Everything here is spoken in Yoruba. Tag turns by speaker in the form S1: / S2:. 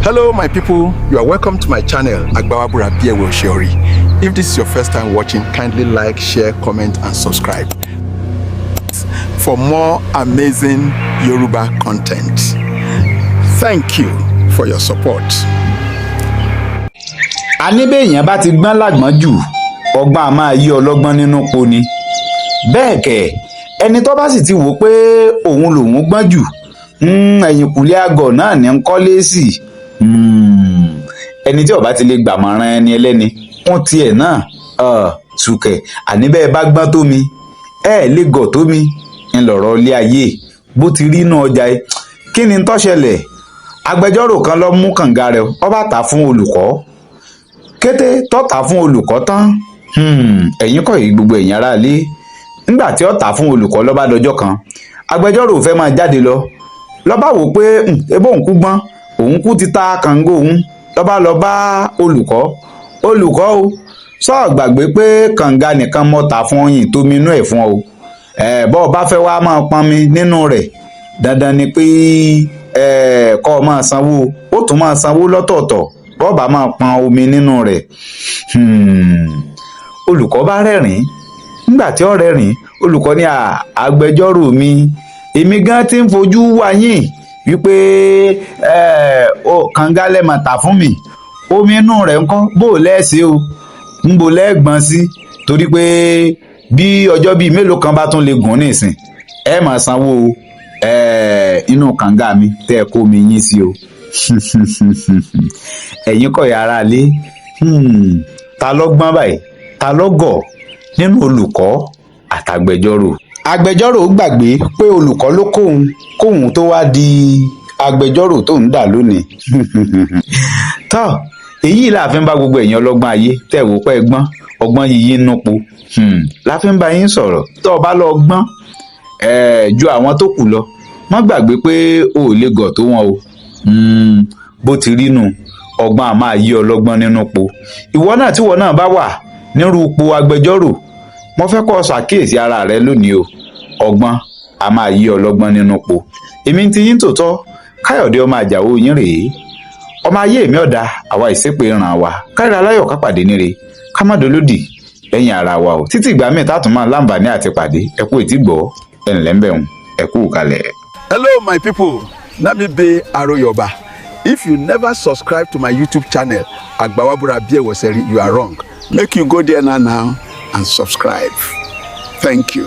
S1: Hello my people, you are welcome to my channel Agbawabura Biewo Oshiori. If this is your first time watching, kindly like, share, comment and subscribe for more amazing Yoruba content. Thank you for your support.
S2: Àníbẹ̀yàn bá ti gbọ́n lágbọ́n jù, ọgbọ́n a máa yí ọlọ́gbọ́n nínú po ni. Bẹ́ẹ̀ kẹ̀, ẹni tó bá sì ti wò pé òun lòun gbọ́n jù, ẹ̀yìnkùlé àgọ̀ náà ní ń kọ́lé sí. Ẹni tí ó bá ti lè gbàmọ̀ràn ẹni ẹlẹ́ni, wọ́n tiẹ̀ náà sùkẹ̀. Àníbẹ̀ bá gbọ́n tó mi, lè gọ̀ tó mi, ńlọrọ̀ ilé ayé bó ti rí inú ọjà yìí. Kí ni tó ṣẹlẹ̀? Agbẹjọ́rò kan lọ mú kànga rẹ̀, ó bá tà fún olùkọ́. Kété tó tà fún olùkọ́ tán, ẹ̀yin kọ́ yìí gbogbo ẹ̀yin ará ilé. Nígbà tí ó tà fún olùkọ́ ló bá dọjọ́ kan, agbẹjọ́rò fẹ́ máa jáde lọ. Ló bá wò pé ebó òun kú gbọ́n, òun kú ti ta kànga òun. Ló bá lọ bá olùkọ́. Olùkọ́ o, sọ gbàgbé pé kànga nìkan mo tà fún yín tó mi inú ẹ̀ fún ọ. Bó bá fẹ́ wá máa pọn mi nínú rẹ̀, dandan ni pé kó máa sanwó, ó tún máa sanwó lọ́tọ̀ọ̀tọ̀ bó bá máa pọn omi nínú rẹ̀. Olùkọ́ bá rẹ́rìn. Nígbà tí ó rẹ́rìn, olùkọ́ ní agbẹjọ́rò mi, èmi gan ti ń fojú wá yín wípé kànga lẹ máa tà fún mi, omi inú rẹ̀ ńkọ́ bó lẹ́ẹ̀sì o, ń bo lẹ́ẹ̀gbọ́n sí, torí pé bí ọjọ́ bíi mélòó kan bá tún lè gùn nísìn, ẹ máa sanwó inú kànga mi tẹ́ ẹ kó mi yín sí o. Ẹ̀yin kọ́ ya ara lé, ta ló gbọ́n báyìí, ta ló gọ̀ nínú olùkọ́ àtàgbẹjọ́rò? Agbẹjọ́rò gbàgbé pé olùkọ́ ló kóhun tó wá di agbẹjọ́rò tó ń dà lónìí. Tọ́ èyí la fi ń bá gbogbo ẹ̀yin ọlọ́gbọ́n ayé tẹ̀ wò pé gbọ́n ọgbọ́n yìí ń núpo la fi ń bá yín sọ̀rọ̀. Tó o bá lọ gbọ́n ju àwọn tó kù lọ, má gbàgbé pé o ò lè gọ̀ tó wọn o. Bó ti rí nu, ọgbọ́n a máa yí ọlọ́gbọ́n nínú po. Ìwọ náà tí ìwọ náà bá wà nírú ipò agbẹjọ́rò, mo fẹ́ kó ṣàkíyèsí ara rẹ lónìí o. Ọgbọ́n a máa yí ọlọ́gbọ́n nínú po. Èmi ti yín tòótọ́, Káyọ̀dé ọmọ Àjàó yín rèé. Ọmọ ayé mi ọ̀dà, àwa ìṣépè ràn wá. Káyọ̀dé aláyọ̀ ká pàdé níre, ká má dolódì lẹ́yìn ara wa o. Títí ìgbà míì tátùn máa láǹfààní àti pàdé. Ẹ kú ètí gbọ́, ẹ ǹlẹ́ ń bẹ̀rùn, ẹ kú kalẹ̀.
S1: Hello my people, Nami Be Aroyoba. If you never subscribe to my YouTube channel Agbawabura Biewo Oshiori, you are wrong. Make you go there now and subscribe. Thank you.